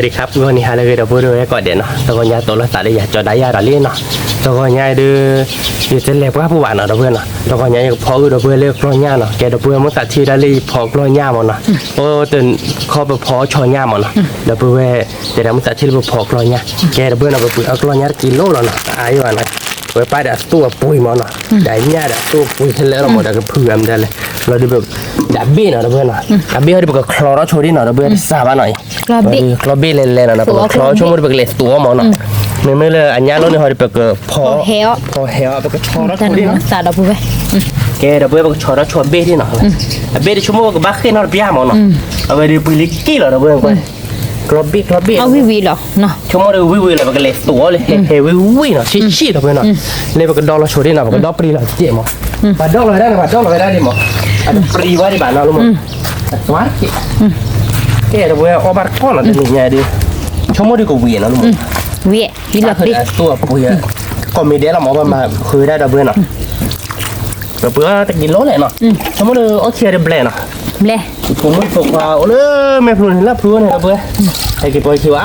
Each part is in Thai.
วัสดีครับวันนี้ฮาเลยเราพูดเรื่องก่อนเดี๋ยวเนาะตอนนี้ตัวเราสายอยากจะได้ยาเราเล่นเนาะตอนนี้ดูอยู่เจริญว่าผู้หวานเนาะเราเพื่อนเนาะตอนนี้พอเราเพื่อนเลือกกล้องยาเนาะแกเราเพื่อนมันตัดที่ได้เลยพอกล้องยามันเนาะโอ้ตื่นเขาไปพอชอยามันเนาะเราเพื่อนแต่เรามันตัดที่เราพอกล้องยาแกเราเพื่อนเราไปเอากล้องยากิโลแล้วเนาะอายุวันไปไปเดี๋ยวตัวปุยมันเนาะได้เนี่ยเดี๋ยวตัวปุยเสร็จแล้วเราหมดแล้วก็เพื่อนได้เลยเราดูแบบดับบี้เนาะเราเพื่อนเนาะดับบี้เขาดูแบบคลอร์โชดีเนาะเราเพื่อนทราบว่าหน่อยคลอบี้เล่นๆเนาะแบบคลอช่วงมันแบบเล็ดตัวมันเนาะไม่เลยอันนี้เราเนี่ยเขาแบบพอเฮลแบบคลอร์โชดีเนาะสาดพูดไปแกเราเพื่อนแบบคลอร์โชเบ้ที่เนาะเบ้ที่ชั่วโมงก็บ้าขึ้นเนาะพี่อามันเนาะเอาไปดูปุยลิกกี้เหรอเราเพื่อนกันคลอบี้เอาวิเหรอเนาะชั่วโมงเดียววิเลยแบบเล็ดตัวเลยเฮวิเนาะชี้เราเพื่อนเนาะเลยแบบดอลลาร์โชดีเนาะแบบดอปรีเราเจี๊ยมั้งบัดดอลลาร์ได้บัดดอลลาร์ได้ดิมั้งอันปรีว่าดิบ้านเราลูกมั้งสวัสดีแกเราเพื่อนเอาบาร์ก้อนอะไรเนี่ยดิชั่วโมงเดียวก็วิ่งนะลูกมั้งวิหลักดิตัวปุยก็มีเดี๋ยวเราหมอมาคุยได้เราเพื่อนเนาะเราเพื่อนตะกินโลเลยเนาะชั่วโมงเดียวโอเคเดี๋ยวเบลเนาะเบลผมไม่ฝึกว่าโอ้เลยแม่พลุนแล้วพลุนเนี่ยเราเพื่อนไอ้กี่ปอยคิดว่า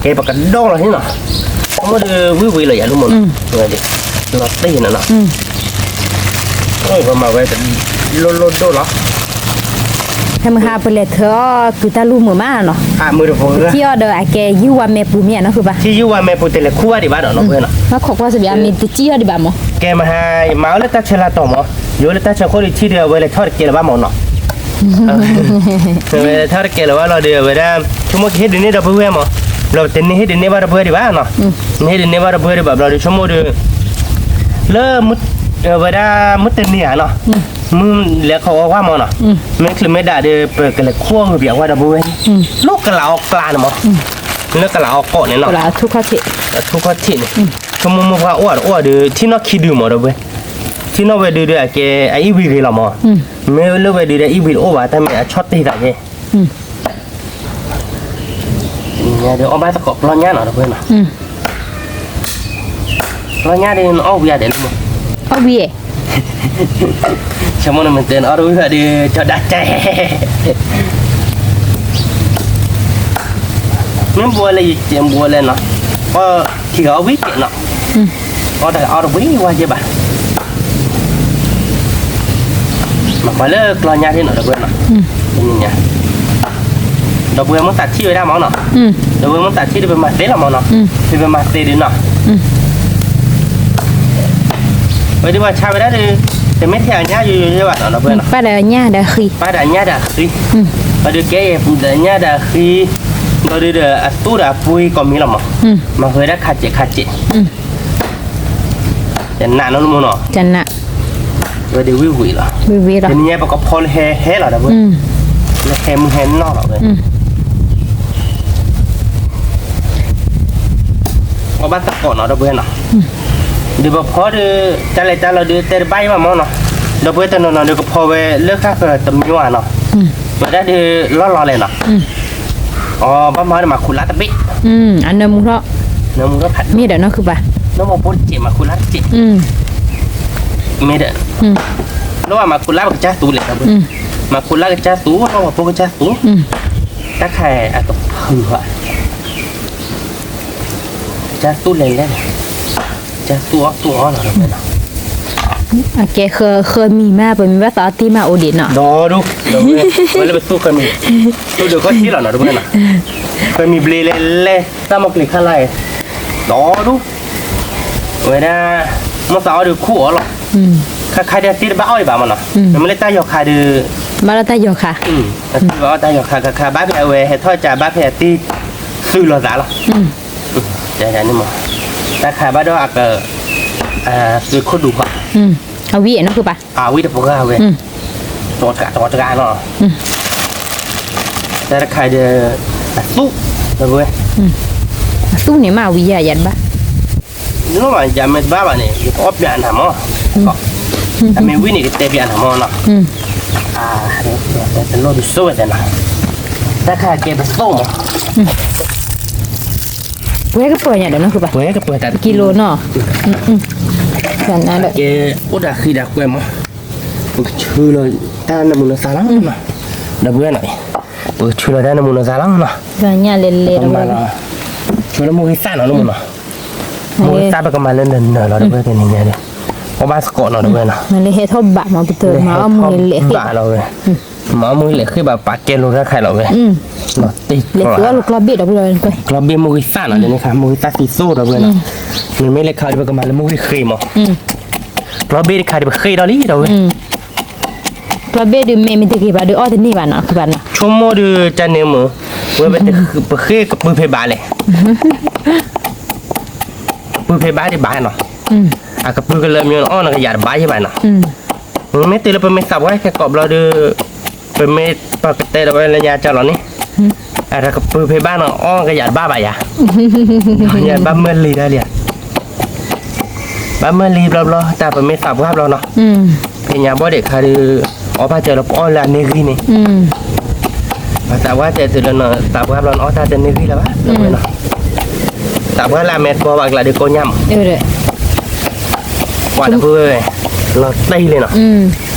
แกปากกันดองเราที่เนาะชั่วโมงเดียววิ่งเลยอย่าลูกมั้งตัวเดียวเราตีน่ะเนาะโอ้ยมาไว้แต่โลโดเหรอถ้ามึงหาไปเลยเธอคือตาลูมือมาเนาะมือเดียวเที่อเดอร์แกยูว่าแม่ปูเมียนะคือปะที่ยูว่าแม่ปูเตะคู่ว่าดิบ้านเนาะเพื่อนเนาะมาขอความสบายมีติจี้ดิบ้านมั้งแกมาให้มาแล้วตาเชลาต่อมั้งอยู่แล้วตาเชลคนที่เดียวเวลาทอดเกลือบ้านมั้งเนาะเวลาทอดเกลือว่าเราเดียวเวลาชั่วโมงเฮ็ดนี่เราเพื่อนมั้งเราเต็นนี่เฮ็ดนี่ว่าเราเพื่อนดิบ้านเนาะเฮ็ดนี่ว่าเราเพื่อนดิบ้านเราชั่วโมงเดียวเริ่มเวลามุดเต็นนี่เนาะมึงเลี้ยเขาว่ามั้งเนาะไม่คือไม่ได้เดี๋ยวเปิดกันเลยขั้วเบียว่าเราเพื่อนลูกกระลาออกกลางมั้งเลือกกระลาออกเกาะเนี่ยเนาะกระลาทุกข้อที่ชั่วโมงมันว่าอ้วนเดี๋ยวที่นอกคิดดูมั้งเราเว้ยที่นอกไปดูเดี๋ยวแกไอ้อีวีเรามั้งไม่เลือกไปดูเดี๋ยวอีวีโอ้ว่าแต่ไม่ช็อตที่ไหนเนี่ยเดี๋ยวเอาไปตะกอบร้อนยาหน่อยเราเพื่อนเนาะร้อนยาเดี๋ยวเอาเบียร์เดี๋ยวมั้งเอาเบียร์ชั่วโมงนึงมันเตือนเอาดูเถอะดิจะดัดใจมันบัวเลยเจียมบัวเลยเนาะก็ที่เขาวิ่งเนาะก็แต่เอาวิ่งว่าจะบ้ามาเลิกรอยาที่หน่อยเราเพื่อนเนาะเป็นยังไงเราเพื่อนมันตัดที่ไว้ได้มั้งเนาะเราเพื่อนมันตัดที่เป็นมาเตะเรามั้งเนาะเป็นมาเตะดิเนาะไว้ดีว่าชาไปได้ดิแต่ไม่แถวนี้อยู่ใช่ป่ะเราเพื่อนป้าเดี๋ยวเนี่ยเดี๋ยวคือป้าเดี๋ยวเนี่ยเดี๋ยวคือป้าเดี๋ยวแกเดี๋ยวเนี่ยเดี๋ยวคือเราเดี๋ยวตู้เดี๋ยวปุยก็มีหรอมั้งมาเคยได้ขัดเจจะหนาโน้นมั้งเนาะจะหนาเราเดี๋ยววิวเหรอเหรอทีนี้ปกพอลเฮ่เหรอเดี๋ยวเพื่อนแล้วเฮ่มึงเฮ่นอกหรอเลยเอาบ้านตะก่อนเนาะเดี๋ยวเพื่อนเนาะเดี๋ยวพอเดี๋ยวจะเลยจะเราเดี๋ยวเตะใบมามั้งเนาะเดี๋ยวเพื่อนตอนนั้นเดี๋ยวก็พอไปเลือกข้าวตำยัวเนาะมาได้เดี๋ยวรอเลยเนาะอ๋อบ้านมาเดี๋ยวมาคุรัตบิอันนั้นมึงก็ผัดมีเดี๋ยวนั่นคือป่ะน้องมาพูดจีมาคุรัตจีมีเดี๋ยวน้องว่ามาคุรัตกับจ้าตูเลยครับมาคุรัตกับจ้าตูน้องมาพูดกับจ้าตูถ้าใครอาจจะเผื่อจ้าตูเลยได้จ้าตัวเหรอเนาะแกเคยมีมาเป็นภาษาตีมาโอเดนเนาะดูเวลาไปสู้เคยมีสู้เดี๋ยวก็ที่หรอเนาะทุกคนเนาะเคยมีเบลเล่ตั้งมาเกลี่ยข้างไรดูเวลาเมื่อสาวเดี๋ยวคู่หรอใครเดี๋ยวตีบ้าอ้อยบ้ามันเนาะไม่ได้ตายหยอกใครเดี๋ยวมาแล้วตายหยอกค่ะบ้าตายหยอกค่ะบ้าเพียเวให้ทอดจ่าบ้าเพียตีซื้อหรอจ้าหรอใจนี่มั้งแต่ใครบ้าด้วยก็ซื้อคนดูค่ะเอาวินั่นคือปะวิเดี๋ยวผมก็เอาเว้ยตัวกาเนาะแต่ถ้าใครเดี๋ยวสู้นะเว้ยสู้เนี่ยมาวิยันบ้านึกว่าจะไม่บ้าบ้าเนี่ยจะอบยันหาหม้อแต่ไม่วิ่งนี่ก็เตะยันหาหม้อเนาะเดี๋ยวจะโน้ตสู้แต่ละถ้าใครเก็บสู้เว้ยก็เปิดเนี่ยเดี๋ยวนั่นคือปะเว้ยก็เปิดแต่กิโลเนาะฉันนั่นแหละแกอุดาคือดักเว้ยมั้งชื่อเลยแต่น้ำมันสาระมั้งเดี๋ยวเบื่อหน่อย ช่วยได้นะมึงนะซาลังเนาะ ก็เนี่ยเละๆ ประ แล้ว มาณช่วยแล้วมึงให้ซ่าเนาะมึงเนาะมึงซ่าไปประมาณเนินๆเราด้วยกันอย่างเงี้ยดิเพราะบ้านสกอตเนาะด้วยเนาะ มันเลยเฮ็ดทบบะมาไปเติมมาเอามือเละขึ้น บ้าเราเลยหมอมือเละขึ้นแบบปากเกลูกใครเราเลยเนาะตี เละตัวลูกกระบิดเอาไปเลยไป กระเบียมือซ่าเนาะเดี๋ยวนี้ค่ะมือซ่าสีโซ่เราด้วยเนาะมันไม่เละขาดไปประมาณแล้วมือครีมอ่ะกระเบียขาดไปครีเราลี่เราเลย กระบิดดูเมมิตกี่บาทดูอ้อที่นี่บาทเนาะคือบ้านเนาะ ชั่วโมงดูจะเนื้อมือเว้ยเป็นไปเคยกับมือเพย์บาเลยมือเพย์บาที่บ้านเนาะกับมือก็เริ่มมีอ้อนก็อยากบ้าใช่ไหมเนาะมึงไม่ตีเราเป็นไม่สับไว้แค่กรอบเราดูเป็นไม่ปกติเราเป็นระยะเจ้าเรานี่แต่กับมือเพย์บาเนาะอ้อนก็อยากบ้าไปอ่ะอยากบ้าเมื่อลีได้เลยบ้าเมื่อลีเราแต่เป็นไม่สับว่าเราเนาะเป็นยาบ่เด็กค่ะดูอ๋อพาเจอเราอ้อนแล้วนี่คือนี่แต่ว่าจะสื่อเนาะแต่ว่าเราอ้อนถ้าจะนี่คือแล้ววะเนาะแต่ว่าลาเม็ดพอว่าเราดูโกย่ำ เออเลย กว่าจะเพื่อเราตีเลยเนาะ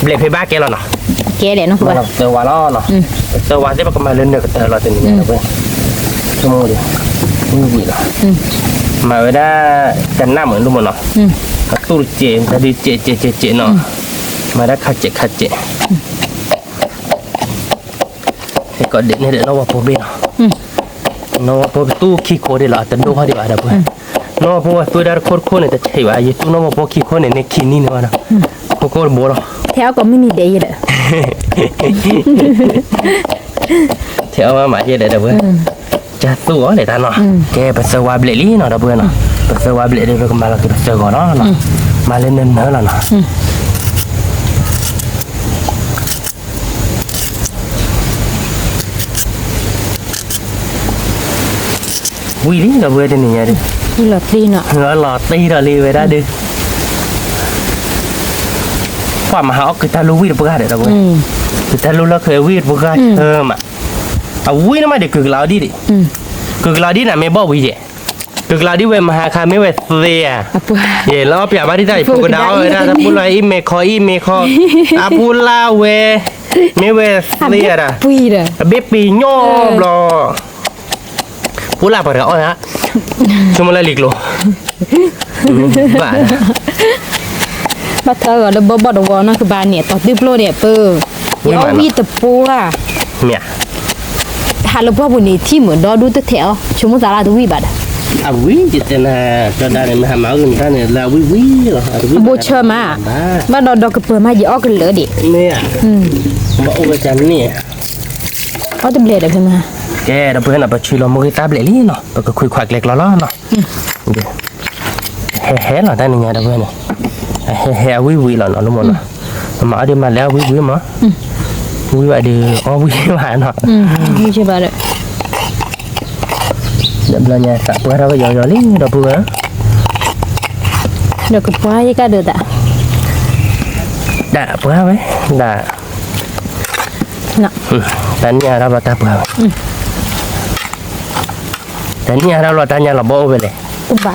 เบลกเพย์บ้าแกเราเนาะ แกเดี๋ยวเนาะคือบ้าน เราเจอวาล้อเนาะเจอวาที่ประมาณเล่นเดียวกับเจอเราเป็นอย่างนี้นะเพื่อนชั่วโมงเดียวมือบีเนาะมาเวลาจันหน้าเหมือนลูกมันเนาะเขาตู้เจนจะดีเจเนาะมาได้ขัดเจไอ้ก็เด็กเนี่ยเด็กเราว่าโปรเบเนาะเราว่าโปรตู้ขี้โคดีหรอแต่ดูเขาดีกว่าเด้อเพื่อนเราว่าโปรตัวดาร์โคเนี่ยจะใช่ว่าอยู่ตู้เราว่าโปรขี้โคเนี่ยในขี้นี่เนาะโคโบราณ แถวก็ไม่มีเดียเลย เที่ยวมาหมายเยอะเลยเด้อเพื่อนจะสู้เลยตาเนาะแกไปเซอร์วาเบลลี่เนาะเด้อเพื่อนเนาะไปเซอร์วาเบลลี่เด้อก็มาแล้วก็เซอร์ก่อนเนาะมาเล่นเนินเนาะเนาะวิ่งนี่เราเบื่อที่นี่ดิ หลอดตีเนาะ เราหลอดตีเราลีไว้ได้ดิความมาหาคือตาลูวิ่งเบื่อเด้อเพื่อนคือตาลูเราเคยวิ่งเบื่อมาเอาวิ่งน่ะมาเด็กคือเราดิคือเราดิน่ะไม่บอกวิ่งคือเราดิเวมาหาคาไม่เวเสียเย่แล้วเปียบ้านที่ได้พูดดาวเลยนะถ้าพูดอะไรอีเมคออาพูดลาเวไม่เวเสียนะ ปุยเลย เบ็ดปีโย่บลอพูดลาไปแล้วนะชั่วโมงละลิกโลบ้า บัดเธอก็เลยบ่ดวอนะคือบ้านเนี่ยต่อติ๊บโลเนี่ยเปิ้เอาวีตะปูอ่ะ เมีย หาลบ่บุนี่ที่เหมือนดอดูตะแถวชั่วโมงสาราตะวีบัด อาวิ่งจิตนะจะได้เนี่ยมาหาหมาอื่นท่านเนี่ยลาวิ่งเหรอ บ่เชื่อมามาดอกกระเปิ้มาอย่าออกกันเหลือดิ เนี่ยมาอุปจารเนี่ย เอาตะเบลดขึ้นมา แกเราเพื่อนเราไปช่วยเรามือตาเบลลี่เนาะเราก็คุยควักเล็กล้อเนาะแห่เราได้ยังไงเราเพื่อนเนี่ยแห่วิ่งเราเนาะรู้มั้ยเนาะมาเดี๋ยวมาแล้ววิ่งมาวิ่งว่าเดี๋ยวอ๋อวิ่งมาเนาะ ไม่ใช่บ้าเลย เดี๋ยวเราเนี่ยสักเพื่อเราก็ย่อๆลิ้นเราเพื่อน เดี๋ยวกระเปิ้ยังก็เดือดอ่ะ ด่าเพื่อนไหมด่า น่ะ แต่เนี่ยเราตาเพื่อนแต่เนี่ยเราตาเนี่ยเราโบ้ไปเลย อุบา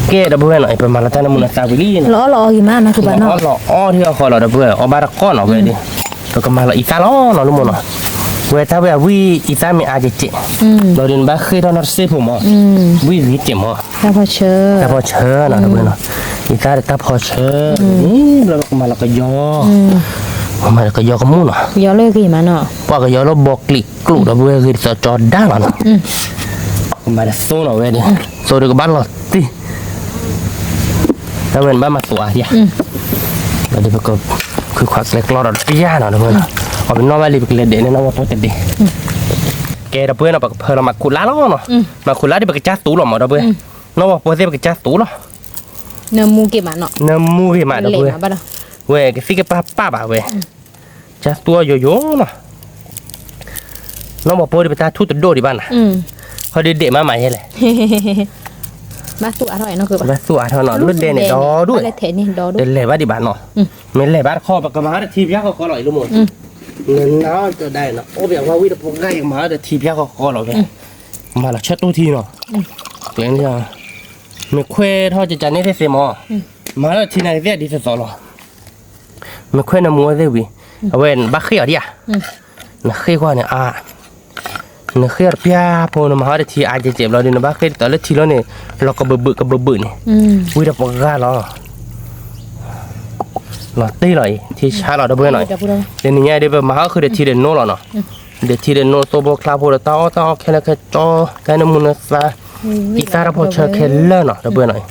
แกเราเพื่อนหน่อยประมาณเราตาน้ำมันตาวิลี่เนาะ ล้อกี่มานะคือบ้านเนาะ อ๋อที่เราขอเราเพื่อนอ๋อบาร์ก้อนเอาไปดิเราก็มาเราอีตาล้อเนาะรู้มั้ยเนาะเวทาเววีอีตามีอาเจเจเราเดินบ้าคือเราหน้าเสียผมอ่ะวิวิเจมอ่ะ ถ้าพอเชื่อ ตาพอเชิญเนาะเพื่อนเนาะอีตาตาพอเชิญนี่เราก็มาเราก็ย่อมาเราก็ย่อกับมูเนาะ ย้อนเลยกี่มาเนาะ ปากก็ย่อเราบอกกลิกกลุ่มเราเพื่อนคือจอดด้านเนาะมาได้โซ่เนาะเว้ยดิโซ่เด็กบ้านเราตีถ้าเป็นบ้านมาตัวอ่ะเราเดี๋ยวก็คือควักเล็กล้อเราปีย่าเนาะเพื่อนเอาเป็นน้องมาลีไปเลยเด่นเนี่ยน้องว่าโปรตีนดีแกเราเพื่อนเราแบบเพื่อนเรามาขุดล้าแล้วเนาะมาขุดล้าที่ไปกระจ้าตู้หรอมาเราเพื่อนน้องว่าโปรตีนไปกระจ้าตู้หรอ เนื้อมูกี่มาเนาะ น้ำมูกมาเรา เละ เพื่อน มาบ้าเนาะ เว้ยก็สิกป้าบ่าเว้ยจ้าตัวโยโย่เนาะน้องว่าโปรตีนไปจ้าทุตโดดิบ้านน่ะเขาเด็ดมาใหม่ใช่เลย มาสู้อร่อยเนาะคือ มาสู้เท่าเนาะรุ่นเด่นเนี่ยดอด้วย อะไรเทนี่ดอด้ว เด่ ย นเลยว่าดิบ้านเนาะไม่เลยบ้านข้อปากกระมาทีพียาเขาคอหน่อยรู้หมดเงินน้าจะได้เนาะโอ้แบบว่าวิธีพงง่ายมาแต่ทีพียาเขาคอหน่อยเว้ยมาละเช็ดตู้ทีเนาะเปลี่ยนจังไม่เคยทอดจะจานนี้ได้เสียมอมาแล้วทีไหนเรียกดีสุดสองหรอไม่เคยน้ำมัวได้วิ เอาเว้นบักเขียวดิอ่ะนักเขียวกว่าเนี่ยนักเขียวเปียพอนมาหาได้ทีอาจจะเจ็บเราดินะบักเขียวแต่ละทีแล้วเนี่ยเราก็เบื่อเนี่ยวิ่งดับปากกาเราตีเลยที่ชาเราดับเบื่อหน่อยเดี๋ยวนี้เดี๋ยวมาหาคือเดี๋ยวทีเดินโน่เราเนาะเดี๋ยวทีเดินโน่ตัวบอกคลาโพดต่อแค่ละแค่จอแค่น้ำมันซาอีสานเราพอเชื่อแค่เล่นเนาะดับเบื่อหน่อย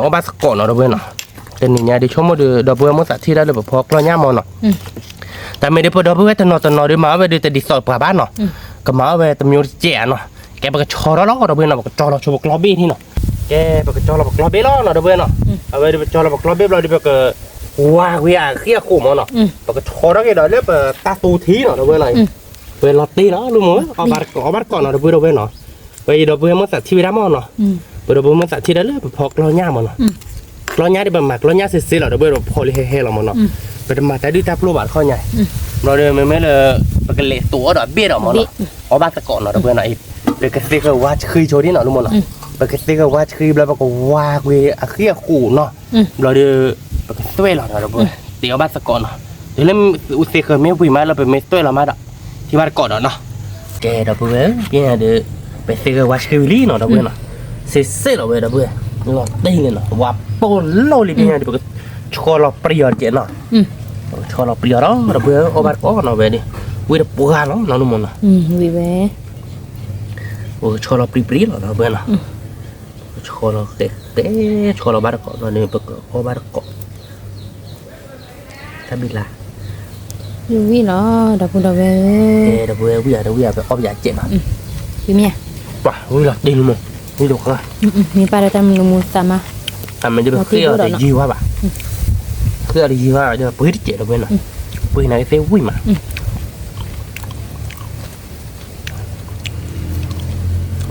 เอาบัสก่อนเนาะดับเบื่อเนาะเดี๋ยวนี้เดี๋ยวชมมาดูดับเบื่อมันสักที่ได้เลยแบบพอกล้อยย่ามอนเนาะแต่ไม่ได้พอดับเบื่อแต่นอนด้วยมาเว้ยดูแต่ดิสอดกว่าบ้านเนาะก็มาเว้ยแต่มีเจ๋อเนาะแกบอกชอแล้วดับเบื่อเนาะบอกจอเราชอบกลอบี้ที่เนาะแกบอกจอเราบอกกลอบี้ล้อเนาะดับเบื่อเนาะเอาไว้ดูจอเราบอกกลอบี้เราดูแบบว้าเวียเขี้ยขู่มันเนาะบอกชอแล้วแกเดี๋ยวเรียกตาตูทีเนาะดับเบื่อหน่อยเว้ยลอตตี้เนาะรู้มั้ยเอาบัตรก่อนเนาะดับเบื่อเนาะเว้ยดับเบื่อมันสักที่ได้มอนเนาะดับเบื่อมันสักที่ได้เลยพอกล้อยย่ามอนเนาะกล้อยย่าได้แบบหมักกล้อยย่าเสียๆเนาะดับเบื่อพอเลยเฮ่ๆเรามันเนาะเป็นมาแต่ดูตาปลูกบาดข้อใหญ่เราเดินไม่เลยเป็นเละตัวดอกเบี้ยดอกมันเนาะเอาบ้านตะก่อนเนาะเพื่อนหน่อยเด็กเด็กว่าคือโชว์ที่เนาะรู้มั้ยเนาะเด็กเด็กว่าคือแล้วก็ว่าเวอะเครียดขู่เนาะเราเดินเป็นตัวเราเนาะเพื่อนเดี๋ยวบ้านตะก่อนเนาะเดี๋ยวเล่นอุตส่าห์ไม่วิ่งมาเราเป็นเมสตัวเรามาดอกที่บ้านก่อนเนาะแกเพื่อนเนี่ยเดี๋ยวเป็นเด็กว่าคือลี่เนาะเพื่อนเนาะเสียๆเราเว้ยเพื่อนเนาะตีเลยเนาะว่าโปนโลลิเนี่ยเดี๋ยวชอเราเปรี้ยวเจ๋เนาะชอเราเปรี้ยวเราเบื่อเอาบัตรก่อนเนาะเว้ยดิวิ่งปวดเนาะนั่นนู่นเนาะวิ่งเว้ยโอ้ชอเราปรี้ๆเนาะเว้ยเนาะชอเราเตะชอเราบัตรก่อนเราเนี่ยเปิดเอาบัตรก่อนถ้าบิลาวิ่งเนาะดับเว้ยดับเว้ยวิ่งไปเอาใหญ่เจ๋เนาะวิ่งเมียป่ะวิ่งละดีเลยนี่ดูค่ะมีปลาได้ทำมูสามามันจะเป็นเครื่องอะไรยี่ว่าป่ะเครื่องอะไรยี่ว่าจะเปิดเจ๋เราเว้ยเนาะเปิดไหนเสียวิ่งมา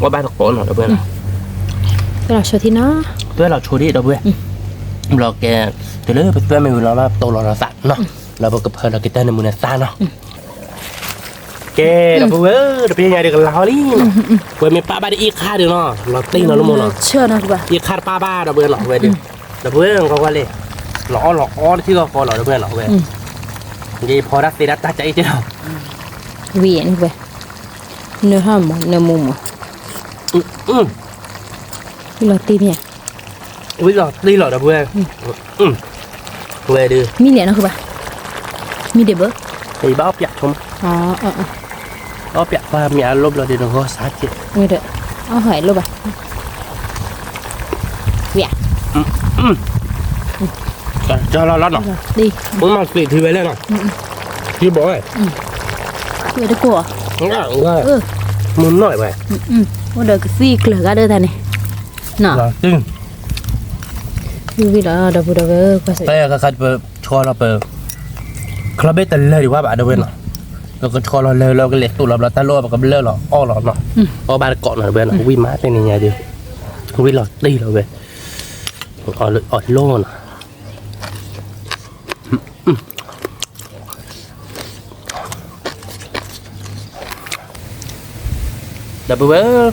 ว่าบ้านตะโกนเหรอเพื่อนเราโชว์ที่น้าเพื่อนเราโชว์ที่เราเพื่อนเราแกเดี๋ยวเลยเพื่อนไม่รู้เราว่าโตเราสัตว์เนาะเราบอกกับเพื่อนเราเกิดในมือซ่าเนาะแกเราเพื่อนเราเป็นยังไงเด็กเรานี่เพื่อนมีป้าบ้านอีกค่าเดียวเนาะเราตีเนาะลูกโมเนาะเชื่อนะคุณป้าอีกค่าป้าบ้าเราเพื่อนเราเว้ยเดี๋ยวเราเพื่อนเขาว่าเลยหล่อที่เขาคอเราเพื่อนเราเว้ยยี่พอรักตีรักตาใจเจ้าเวียนเว้ยเนื้อห้ามเนื้อมุมเราตีเนี่ยวิ่งหลอดตีหลอดนะเพื่อนเว้ยดื้อมีเหรียญนะคุณป้ามีเดี๋ยวเบ้อไอ้บ้าเปียกชมบ้าเปียกว่ามีอารมณ์เราเดี๋ยวเราสาธิตมีเด้อเอาหอยลบไปเวียจะเราลัดเนาะดีมึงมาสิทีไว้เลยเนาะที่บอกไอ้เวียได้กลัวมึงหน่อยไปว่าเด็กซี่เกลือก็เด้อท่านนี่เนาะจริงดูวิลาดับก็ใส่แต่ก็คัดไปชอเราไปคลับเบตเลยดีว่าแบบเดิมเนาะเราก็ชอเราเลยเราก็เล็กตัวเราตะโลเราก็เลิกเราอ้อเราเนาะอ้อบานเกาะหน่อยเว้ยเนาะวิ่งมาเป็นยังไงดิวิ่งเราตีเราเว้ยอ่อนโล่เนาะดับเบิ้ล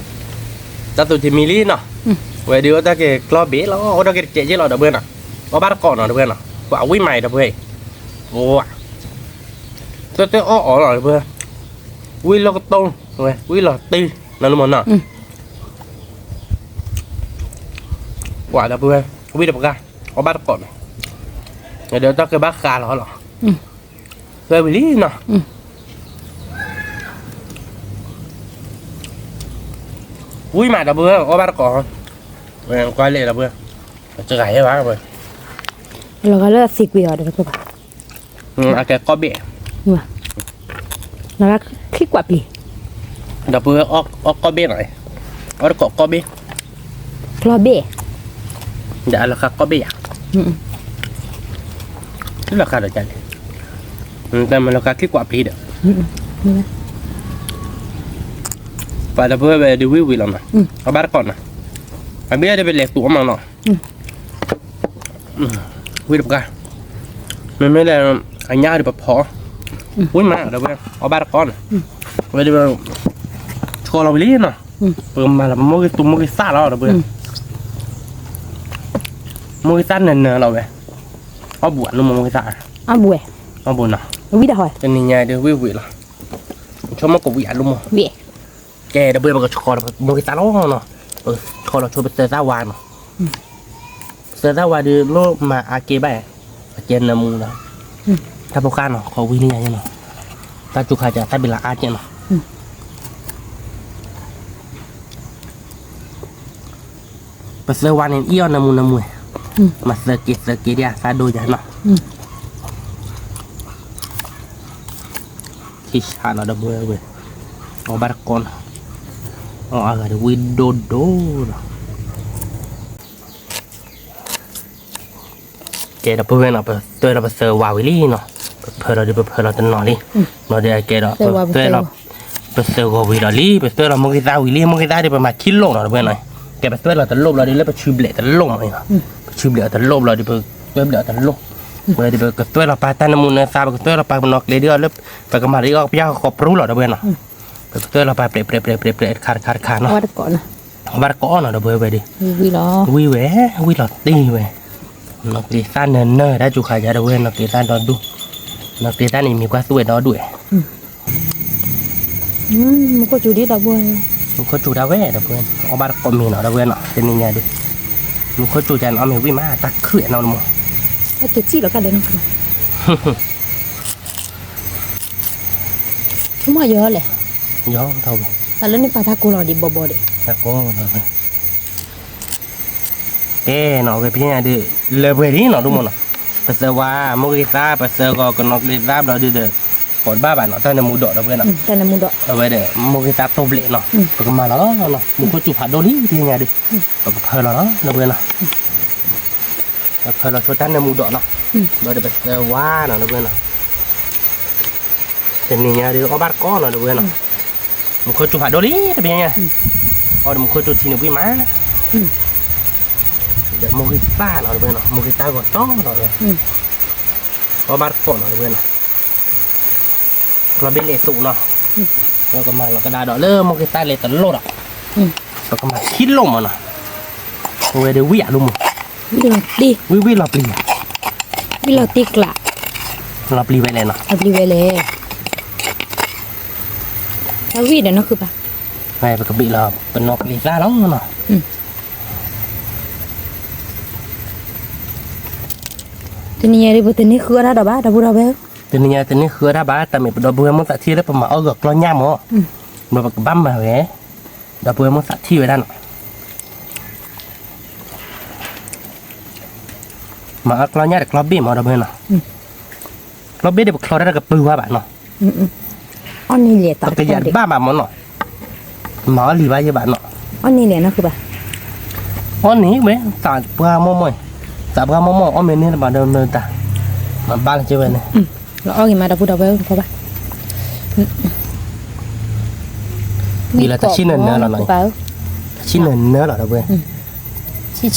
ตัดตัวที่มิลี่เนาะเว้ยเดี๋ยวตาเกะกล้อเบี้ยแล้วเอาตาเกะเจ๊เราดับเบิ้ลเนาะเอาบ้านก่อนเนาะดับเบิ้ลเนาะว่าเอาวิ่งใหม่ดับเบิ้ลโอ้ยตัวอ้อหน่อยดับเบิ้ลวิ่งเราก็ตรงเว้ยวิ่งเราตีนั่นรู้มั้งเนาะว่าดับเบิ้ลวิ่งดับกันเอาบ้านก่อนเดี๋ยวตาเกะบ้าคาเราหรอเว้ยมิลี่เนาะวิ่งมาดับเบิ้ลเอาบ้านก่อนเว้ยก้อยเละดับเบิ้ลจะไงให้บ้างเว้ยเราก็เลิกสิกวิวเดี๋ยวก็อาแกก็เบี้ยแล้วก็คลิกกว่าปีดับเบิ้ลออกก็เบี้ยหน่อยเอาเกาะก็เบี้ยคลอเบี้ยเดี๋ยวราคาก็เบี้ยนี่ราคาเดี๋ยวจันแต่มันราคาคลิกกว่าปีเด้อไปดับเบิ้ลไปดูวิวเราหน่อยเอาบ้านก่อนนะไอ้เบี้ยจะเป็นเหล็กตัวมันหน่อยวิ่งดับกันไม่ได้ไอ้ย่าดิบพอวิ่งมาเดี๋ยวไปเอาบ้านก่อนไปดูโชว์เราไปเล่นเนาะเปิดมาแล้วมันมือตุ้มมือซ่าแล้วเดี๋ยวไปมือซ่าเนินเราไปเอาบวชนุ่มมือซ่าเอาบวชเอาบุญเนาะ วิดาหอย เป็นยังไงเดี๋ยววิวล่ะชอบมากกว่าวิอาลุม เบี้ย แกเดี๋ยวเบื่อมันก็ชอเราโมกิตาล้อเนาะชอเราชวนไปเซอร์ซ่าวานเนาะเซอร์ซ่าวานดูโลมาอาเกะไปอาเจนนามูเนาะถ้าพวกข้าเนาะเขาวินี่ยังเนาะถ้าจุกขาจะถ้าเป็นละอาเจนเนาะไปเซอร์วานเอ็นเอี้ยนามูมาเซอร์เกเดียซาโดยันเนาะที่ชาเนาะดับเบิลเว้ยเอาบาร์กอนเอาอะไรวินโดโดแกดับเบิลเนาะตัวเราไปเซอร์วาวิลี่เนาะเพื่อเราดิเพื่อเราจะนอนดินอนเดี๋ยวแกเราตัวเราไปเซอร์วาวิลี่ไปตัวเราโมกิตาวิลี่โมกิตาดิประมาณคิโลเนาะดับเบิลหน่อยแกไปตัวเราตะลบเราดิแล้วไปชูเบลตะลบหน่อยเนาะชูเบลตะลบเราดิไปตัวเบลตะลบเมื่อดิไปกับตัวเราไปตานามุนเนี่ยซาไปกับตัวเราไปมันนอกเลยเดียวแล้วไปกับมาดิก็พี่เขาปรู้เราดับเบิลเนาะไปกับตัวเราไปเปรย์ขาดเนาะ วัดก่อนนะ บาร์ก้อนเนาะดับเบิลไปดิ วิล้อ วิเววิหลอดตีเว้นักดีซ่าเนินเนอร์ได้จุขายาดับเบิลนักดีซ่าดอนดูนักดีซ่านี่มีความสวยดอด้วย มันก็จูดีดับเบิ้ล มันก็จูดาเว่ดับเบิลเอาบาร์ก้อนมีเนาะดับเบิลเนาะเป็นยังไงดิมันก็จูจันเอามีวิมาตักเขื่อนเอาหมด ไอ้ตัวจี้แล้วกันเดินขึ้นชั่วโมงเยอะเลย ย้อนเท่าบ่ แต่แล้วนี่ปลาทากูรอดิบบดิ แต่ก็เนาะเนาะพี่เนี่ยดิเลเวลนี้เนาะดูมั้งเนาะภาษาว่าโมกิตาภาษาก็นักดีซ่าเราดิปอดบ้าบ้านเนาะแต่ในมูดดับเบิลเนาะ แต่ในมุด เอาไว้เด้อโมกิตาโตเบลเนาะก็มาแล้วเนาะมึงก็จุผัดโดนี่ที่ยังไงดิก็เพลแล้วเนาะเพื่อนเนาะเพลเราช่วยตั้งในมูดเนาะเราเดี๋ยวไปเจอว่าเนาะเพื่อนเนาะเป็นยังไงดิเอาบาร์ก้อนเนาะเพื่อนเนาะมึงก็จุผัดโดนี่เป็นยังไงเอาเดี๋ยวมึงก็จุทีนึงพี่มาเดี๋ยวโมกิตาเนาะเพื่อนเนาะโมกิตาก็ต้องเนาะเลยเอาบาร์ก้อนเนาะเพื่อนเนาะเราเป็นเลสุเนาะเราก็มาเราก็ได้ดอกเริ่มโมกิตาเลตโลดอ่ะเราก็มาคิดลงมาเนาะโอ้ยเดี๋ยววิ่งลุม วิลตี วิ่งเราปลี วิลตีกละ เราปลีไปเลยเนาะ เอาปลีไว้เลยแล้ววิเดี๋ยวนั่นคือปะ ไปไปกับบีเราเป็นนกลีซ่าแล้วเนาะ ตัวนี้ยังได้ตัวนี้คืออะไรดอกบ้าดับบุระเบล ตัวนี้คือได้บ้าแต่ไม่เป็นดอกบัวมันสักที่แล้วประมาณเอาเกือกล้อย่ามั้งเราแบบบั้มมาเว้ยดอกบัวมันสักที่ไว้ด้านมาเอากล้อย่าแต่กล้อบี้มาดอกบัวเนาะกล้อบี้เดี๋ยวกล้อได้กับปืนว่าบ้านเนาะ อันนี้เหลี่ยตัด ก็ยันบ้ามันเนาะหมอหลีไว้ยังบ้านเนาะ อันนี้เหลี่ยนั่นคือปะ อันนี้เว้ยสาดปลาโม่ยสาดปลาโม่อันนี้มาเดินตามาบ้านเจ้าเว้ยเนี่ย เราเอาอย่างมาดับบุระเบลเขาปะ มีอะไรแต่ชิ้นเนื้อเราหน่อยชิ้นเนื้อเราเว้ย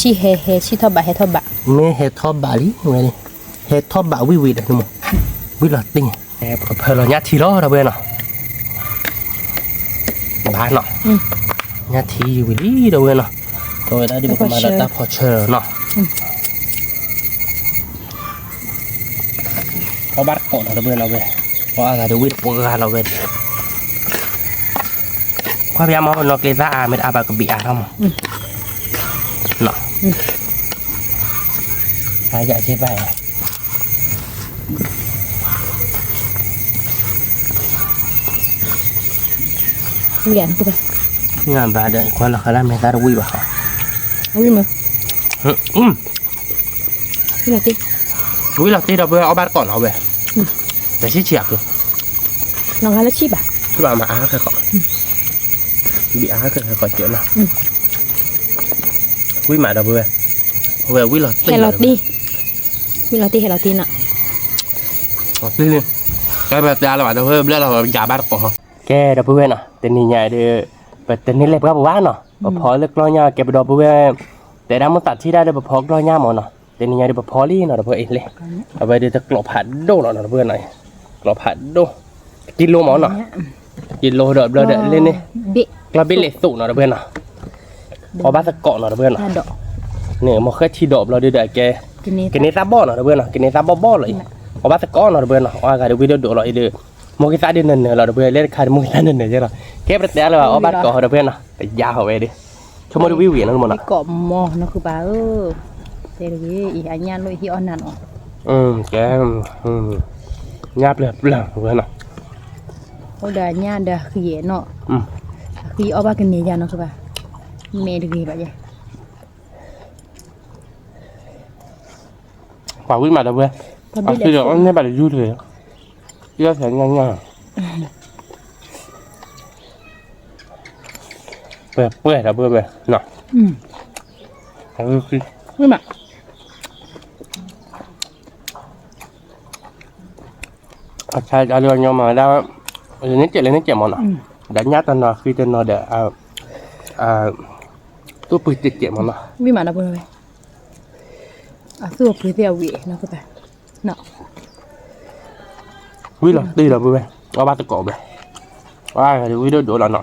ชี้เฮชี้ทอบะเฮทอบะ ไม่เฮทอบบาลีเว้ยเฮทอบบาวิวิดนะมึงวิลาติงแอบกับเพลเราญาติล้อเราเว้ยเนาะบ้านเนาะญาติวิลีเราเว้ยเนาะตัวได้ดิบมาดัตตาพอเชอร์เนาะเขาบ้านก่อนเราเว้ยเราเว้ยเพราะอะไรเดี๋ยววิดพวกเราเว้ยความพยายามเอานกเลซ่าอาเม็ดอาบากบีอาทำเนาะหายใจใช่ไหม เหลี่ยนคือปะ Nga baada kwa la khala me dar wi ba. เอาวิมา วิลตี Wi la ti da ba au bar kon au be. Da chi chiak tu. น้องฮาราชิบะ Tu ba ma a ka ko. Bi a ka ko che na. Wi ma da ba. Wa wi la ti. เฮลตีวิลตีเฮลตีน่ะ Ti ni. Cái ba ta là ba da ba bla la ja bar ko. Ke da ba na. Te ni nya de. Ba te ni le ba ba no. Ba pho le klo nya ke ba do ba. Te da mo tat thi da de ba pho klo nya mo no. Te ni nya de ba pho li no da ba e le. Ba ba de ta klo phat do no da ba này. Klo phat do. Kilo mo no. Kilo do bla de le ni. บิ กระเบลเลสุเนาะเพื่อนเนาะพอบ้านสะเกาะเนาะเพื่อนเนาะ ตาดอก เนี่ยมันแค่ที่ดอกเราเดือดแก กินนี้ กินในซาบ่อเนาะเพื่อนเนาะกินในซาบ่อเลย ở bắt có nó bữa nó ở cái video độ lại được một cái xã đi nền là bữa lên khai một cái xã nền chứ rồi kép rất đẹp là ở bắt có ở bữa nó phải giao họ về đi cho một view biển nó một cái cọ mò nó cứ bà thế là cái anh nhăn nuôi hi on nè cái nháp là bữa nó ôi đà nhăn đà khỉ nọ khỉ ở ba cái này ra nó cứ bà mẹ được gì vậy quả quý mà đâu bữa khi được anh nghe bà được vui rồi chưa thể nhanh nha bữa là bữa nọ quý mà sai cho luôn nhưng mà đâu nét chạy món nào đã nhát tên nào khi tên nào để tôi bự chạy món nào quý mà nó bữa này tôi bự theo vị nó cứ bà nọ quý là đi là bữa có ba cái cổ về thì quý đổ là nọ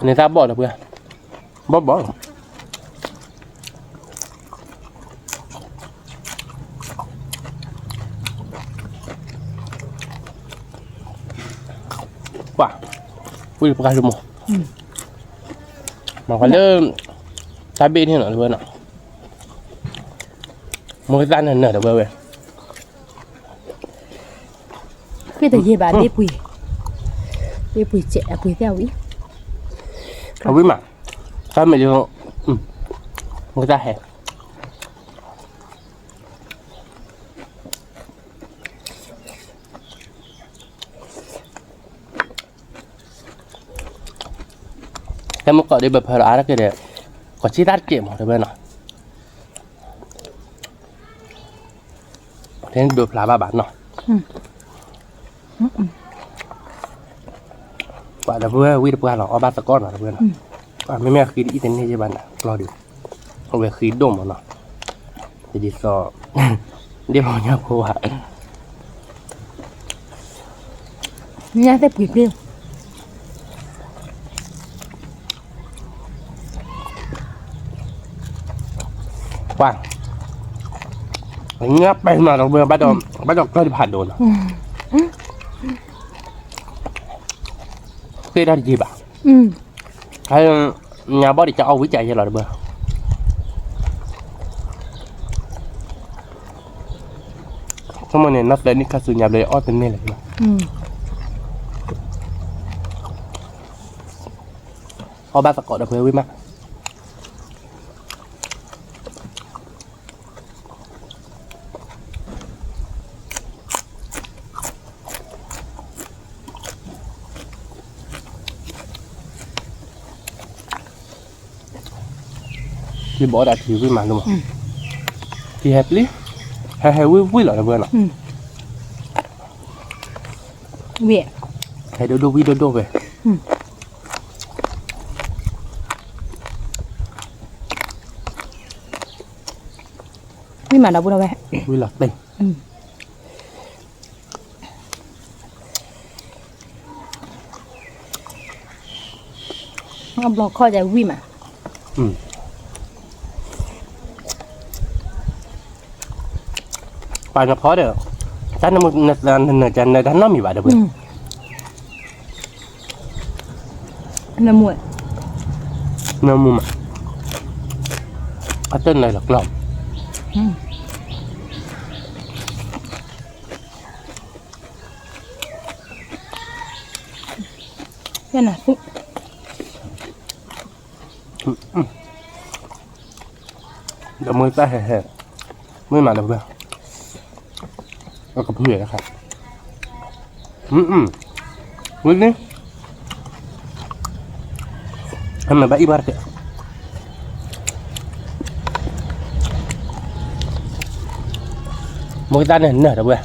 người ta bỏ được bữa bỏ quả quý được cái gì mà phải nhớ trái bên thế nào bữa nào một cái gian này nở được bữa về cái từ gì bà đi bùi trẻ bùi theo ý không biết mà sao mày chưa người ta hẹp cái một cọ đi bập hơi đó cái đấy có chi tát kiểm hoặc là bên nào thế được là ba bản nào quả là vừa quy được qua là ba tờ con là vừa nào quả mấy mẹ khi đi tên này cho bạn lo được không về khí đổ mà nó thì đi so đi vào nhà cô ạ nhà tiếp kịp đi quang ngáp bay mà nó vừa bắt đầu coi điผ่านโดนkhi đó thì gì bảo hay nhà bố đi cho ông với chạy cho là được bơ không mà này nó đến đi cà su nhà lấy ở bên này là ở ba tắc cọ được với má thì bỏ đã thì với mà đúng không thì hẹp lý hay với lại là vừa nào về hay đô về quý mà đâu bữa đâu về với là đây ông lo coi dài quý mà bài nó khó được chắc nó một chân này nó mì bài được không nó muội nó mua mà ở tên này là lòng thế nào đã mới ta hề mới mà được khôngกับเพื่อนนะครับวิ่งนี่ทำไมบ้าอีบาร์เตะมองตาเนี่ยเนี่ยเดี๋ยวเว้ย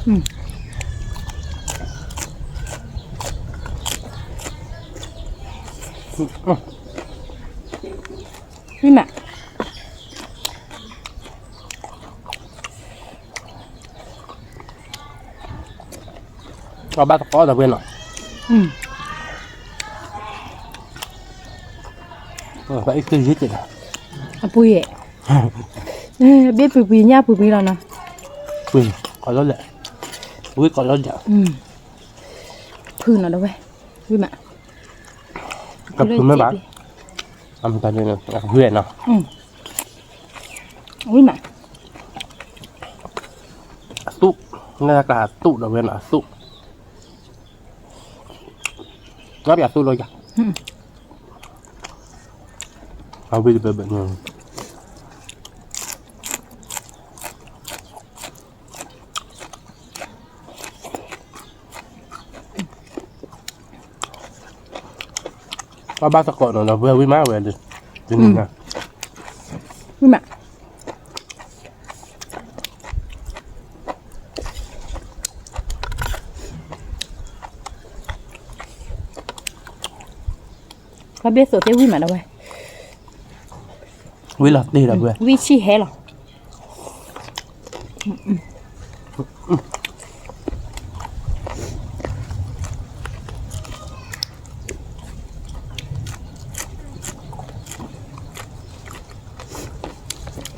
นี่แม่เอาบ้าตะก้อตะเวนหน่อยไปคือยึดเลย ปุ้ย biết bự bì nha bự bì rồi nè ui còn rất lẹ ui còn rất lẹ phư nó đâu vậy vui mà gặp phư mấy bạn ăn ta đây là gặp huyền nào vui mà tụ nghe là tụ đầu huyền là tụ ngáp ya tụ rồi kìa bây giờ bệnh ba sạc cột nó vừa với má về được đừng nè vui mà có biết số thế vui mà đâu vậy vui là đi là vừa vui chi hết rồi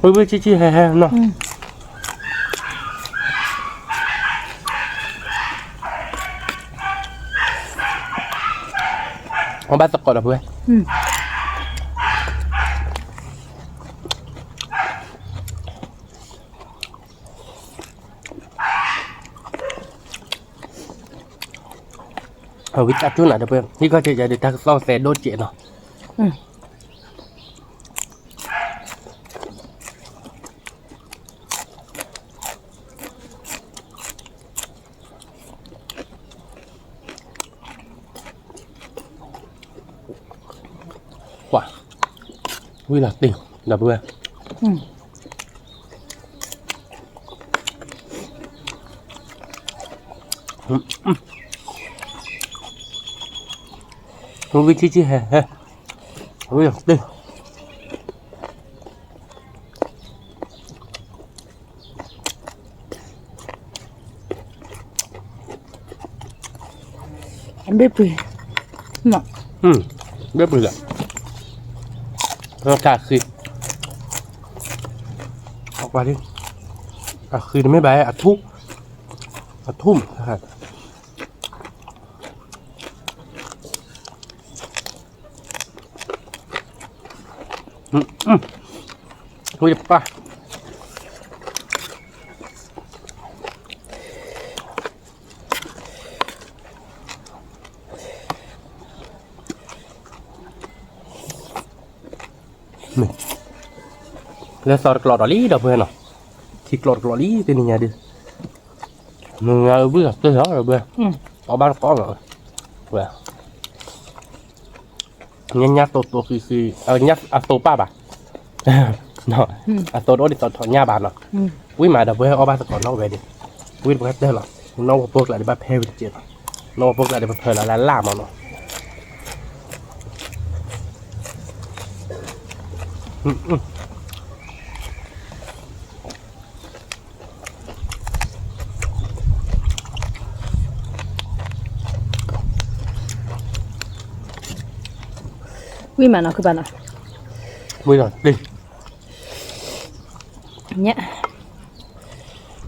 vui chi hè nó ông ba sạc cột là vừa ở với chặt chút lại được không? Như có thể để ta so sánh đốt chuyện nào. Wow, vui là tỉnh là vừa. Không biết chi hè vui là tỉnh. em biết bì mà biết bì là nó cả khi học qua đi cả khi nó mới bé thuốc vui đẹp quá mình lấy sọt lọt lì đâu bên nào thịt lọt lì tên nhà đi mình vừa tới đó rồi bên có bán có rồi về nhát nhát tổ xì nhát tổ ba bà nó tổ đó đi tổ nhà bà nó quý mà đâu bên ở ba còn nó về đi quý được hết đây rồi nó buộc lại để bắt heo chết nó buộc lại để bắt thời là làm mà nó vui mà nó cứ bảo nào vui rồi đi nhá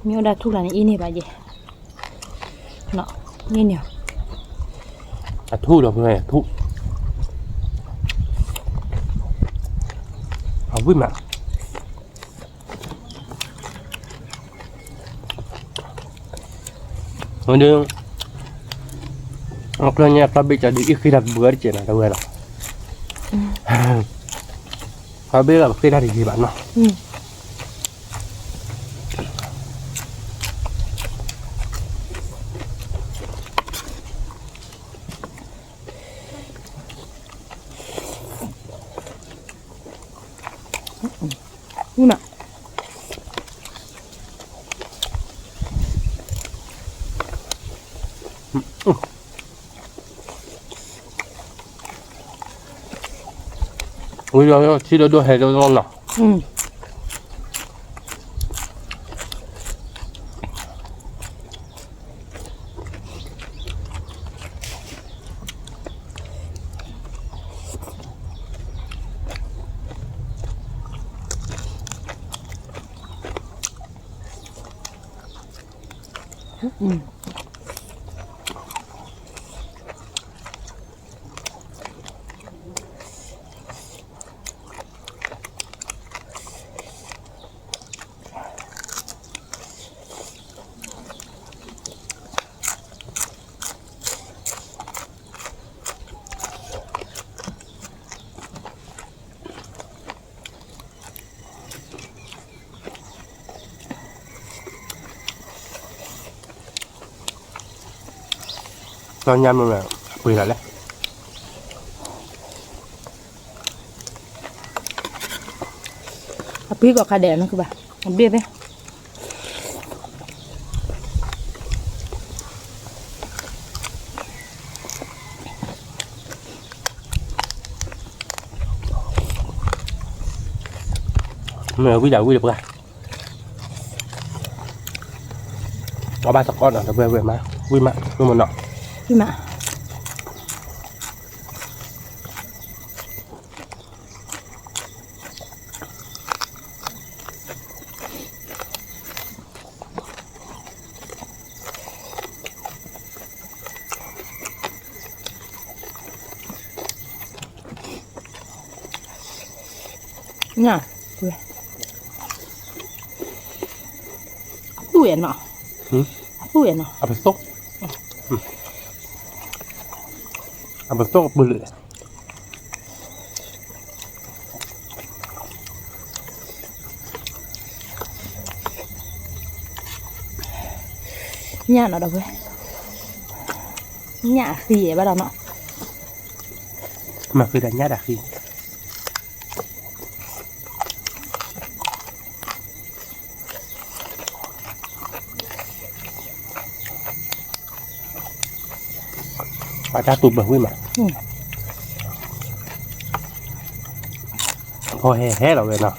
miêu đã thu là này ini bà gì nó như nhiều thu được rồi thu vui mà hồi đương học lên nhà ta bị trả đi khi đặt bữa chuyện này đâu rồi họ biết là khi ra thì gì bạn nào vui mà ui rồi chỉ đôi hè đôi ngon nào ตอนยำมันแบบคุยกันแล้ว พี่ก็ขาแดดนะคือบ่เบี้ยไป mẹ quý đầu quý được ra có ba thằng con ở về về mà quý mà nhưng mà nọ พี่มาเนี่ยเว้ยตู้เย็นเนาะตู้เย็นเนาะ à phải tốt à phải tốt bự lửa เนี่ยเนาะเด้อเว้ยเนี่ยสีบ่ดอกเนาะ mà khi đánh nhát à khi bà ta tụt bởi quý mà thôi hé rồi về nào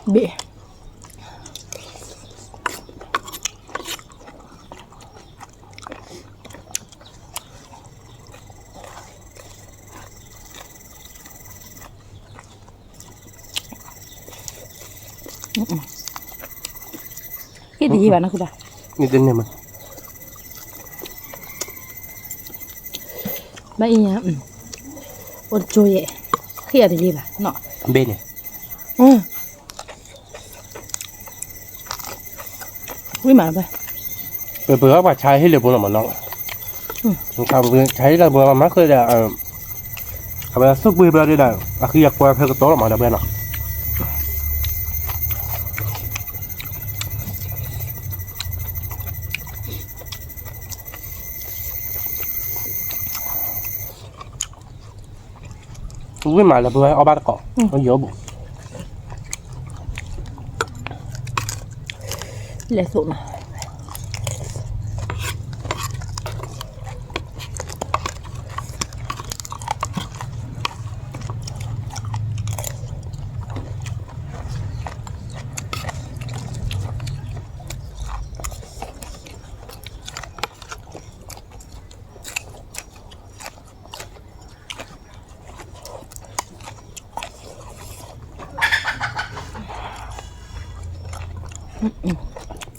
bị cái gì vậy nó cứ đây như tên này mà bây giờ ôn chui vậy kia thì gì vậy nọ bên này quý mà vậy bữa bữa bà trái hết được bữa nào mà nó sao bữa trái là bữa mà mắc hơi là bây giờ suốt bữa đây là khi giặc qua theo cái tố là mà đập lên nào quý mà là bữa ở ba cỏ nó dở bụng lệ sụn này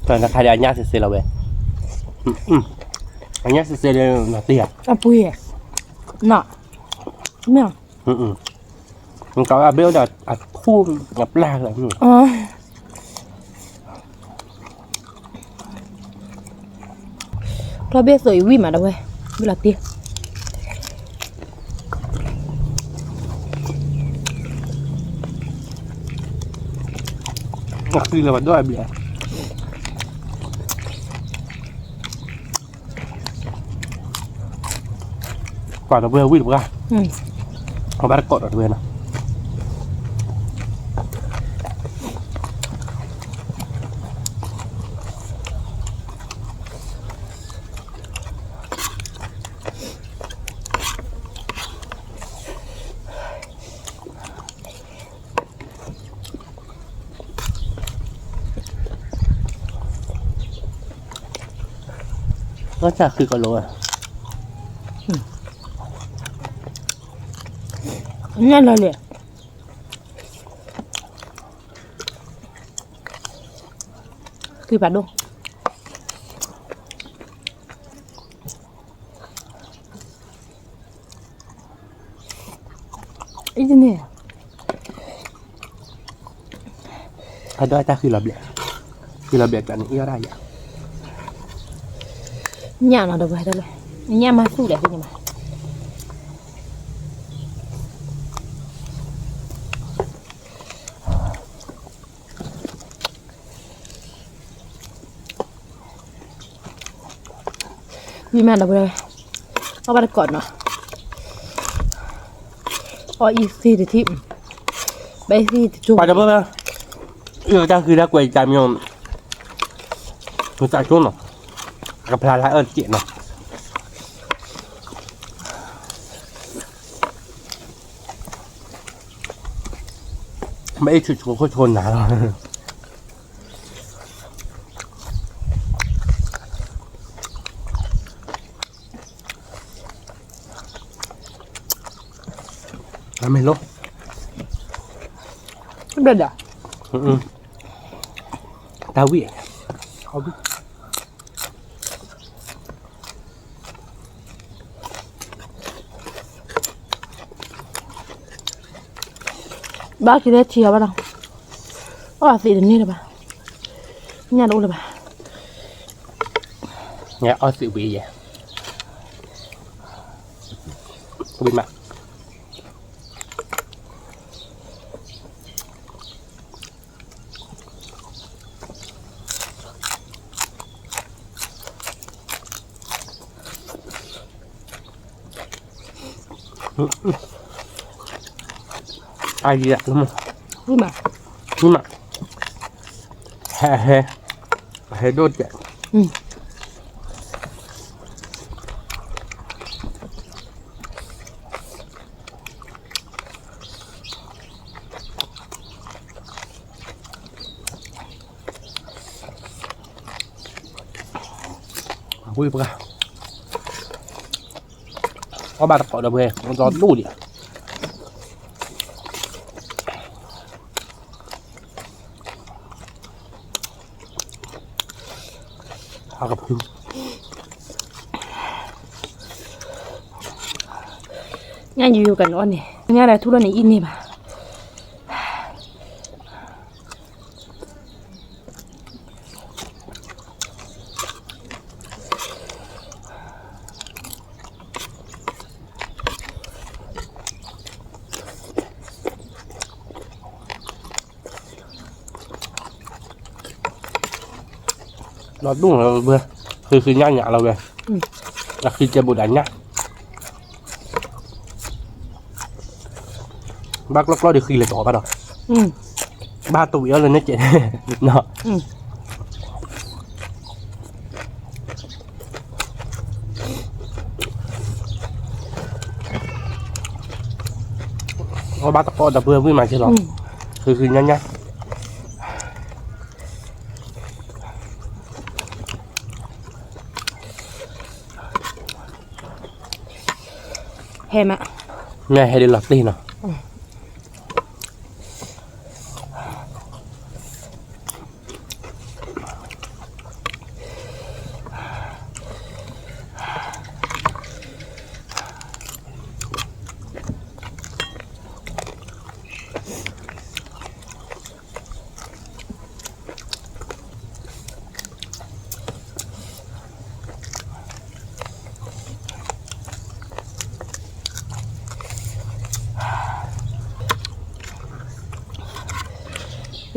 rồi là khai để anh nhá xì là về anh nhá xì là tiền à bùi à nọ mèo mình có à biết là thu ngập la rồi lo biết rồi quý mà đâu vậy biết là tiền ngọc gì là bạn đôi bìa quả nó vừa quý được ra nó bắt cột ở bên này ก็จะคือกะโลอ่ะ เนี่ยเลยคือปัดดูอีกเนี่ย ถ้าได้จะคือระเบียบกันนี่อะไรอย่าง nhà nào được vậy thôi nhà mà su đẹp nhưng mà vì mà đâu đây nó bắt cọt nó easy để thím bây giờ thì chụp ไปจะเพื่อนจะคือได้กวยใจมีมันจะช่วงหรอกับพลาละเจี๋ยเนาะไม่ฉุดโชว์โคชนนะแล้วไม่ลบ được à tao bị không biết bác chỉ để chiều bắt đầu gì đến đây là bà nhà đâu là bà nghe ở sự bị vậy không biết mà ai đi ạ đúng không nhưng mà hè đốt vậy vui quá có ba tập cỏ đập về con gió đủ điกับพึ่งง่ายอยู่กันอ่อนนี่ง่ายอะไรทุเรศนี่อินนี่ป่ะnó đúng là vừaคือnhá nhả là về là khi chơi bộ đánh nhá bác lúc đó được khi là tỏ bắt đầu ba tuổi lên nó chuyện nó có ba tập con tập vừa với mà chơi lọคือnhá nhá hèm ạ nghe hay đi lọt đi nào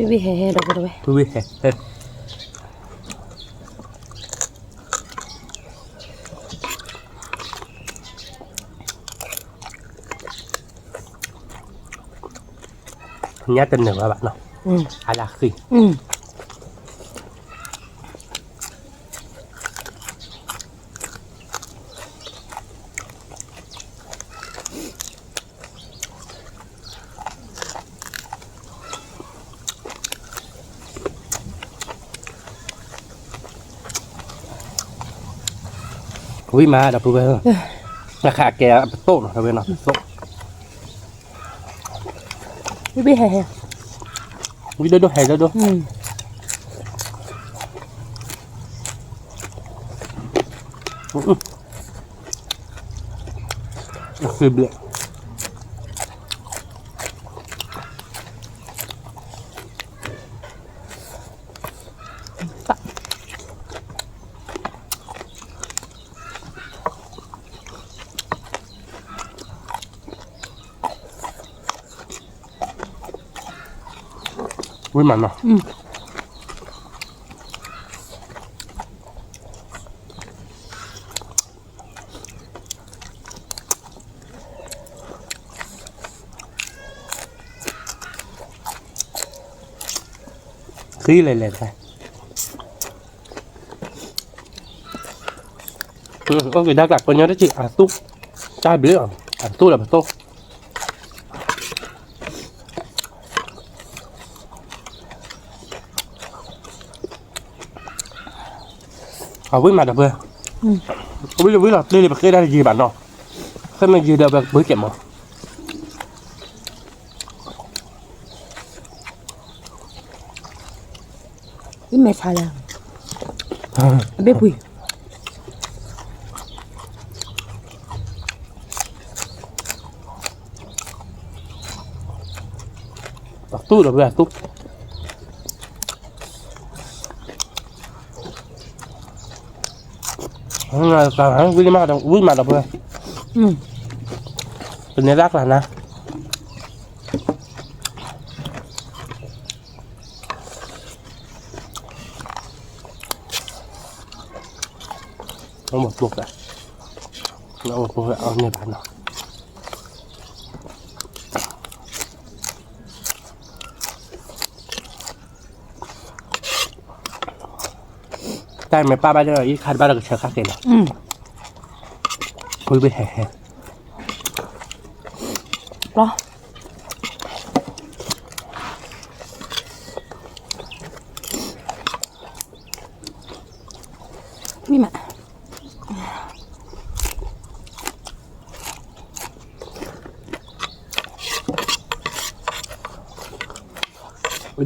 Bibi hehe đâu rồi Bibi hehe nhá tin được các bạn nào ai là khi วิมาดับเพื่อนราคาแกโต๊ะดับเพื่อนเนาะโต๊ะ ไม่แห่ วิโดโดแห่โดโดคือเบลวิมันเนาะคืออะไรเลยใช่ก็คือดักหลักคนนี้ได้จีตุ๊กจ้าเบี้ยตุ๊กแบบตุ๊กเอาวิ่งมาดับเบิ้ลวิ่งหรอเรื่อยๆไปเคยได้ยีบันเนาะเคยมายีเดียวแบบเบิ้ลเก็บมั้งอีเมชาแล้วเบ๊ปุยตุ๊กดับเบิ้ลตุ๊กการวิ่งมาดับเบิ้ลเป็นเนื้อรักหลานนะเอาหมดพวกเลยเอาหมดพวกเอาเนื้อบ้านเนาะได้ไหมป้าบ้านเจ้าอีคันบ้านเราเชื่อข้าเก่งเนาะคุยไปแห่หรอวิมา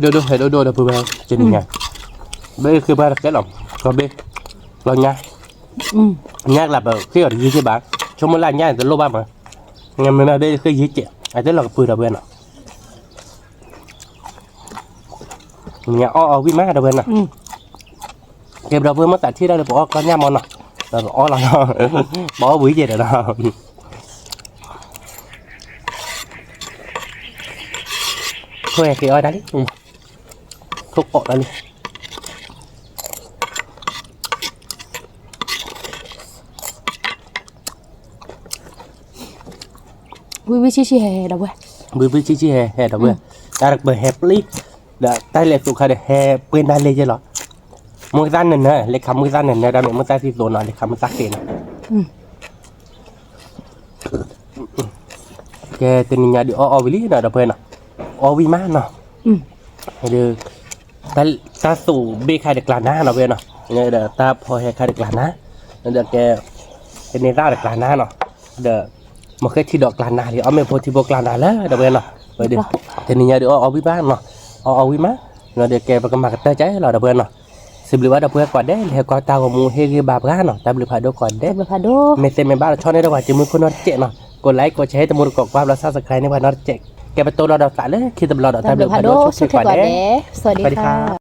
โดเห็นโดเดี๋ยวเพื่อนจะยังไงเบ้คือบ้านเราแก่หรอก็เบ้เราเนี้ยnhát là khi ở dưới bạn trong một lần nhát từ lô ba mà ngày mình ở đây khi dưới chị ai tới là vừa đầu bên nào nhà o với má đầu bên nào kẹp đầu bên mất tại thi ra được bỏ con nha mòn nào là bỏ là bỏ bưởi gì rồi đó thôi thì ơi đấy thuốc bọ đây vui chi hè đâu vậy vui chi hè đâu vậy ta được bởi hẹp lý đã tay lệ tụ khai để hè bên đây lên chứ lọ mỗi gian này nè lấy khăm mỗi gian này nè đã mẹ mỗi tay thì rồi nói lấy khăm một tắc tiền cái tên nhà đi o với lý nào đâu vậy nào o với má nào được ta tụ bê khai được là ná nào vậy nào nghe được ta phò hè khai được là ná được cái này ra được là ná nào được một cái thi đọc là nào thì ông em phô thi bốc là nào đó đâu bên nào vậy đi thì nhà được ở với bác nào ở với má nó được kẹp vào cái mặt tay trái là đâu bên nào xem lưu đâu bên quả đấy thì qua tao mua hay cái bà gái nào tao lưu phải đâu quả đấy mình xem mình ba cho nên đâu phải chỉ muốn con nó chạy nào còn lấy có chế tao mua cọc qua là sao sạc này nó chạy kẹp vào tôi lo đào tại đấy khi tao lo đào tao lưu phải đâu chút quả đấy สวัสดีค่ะ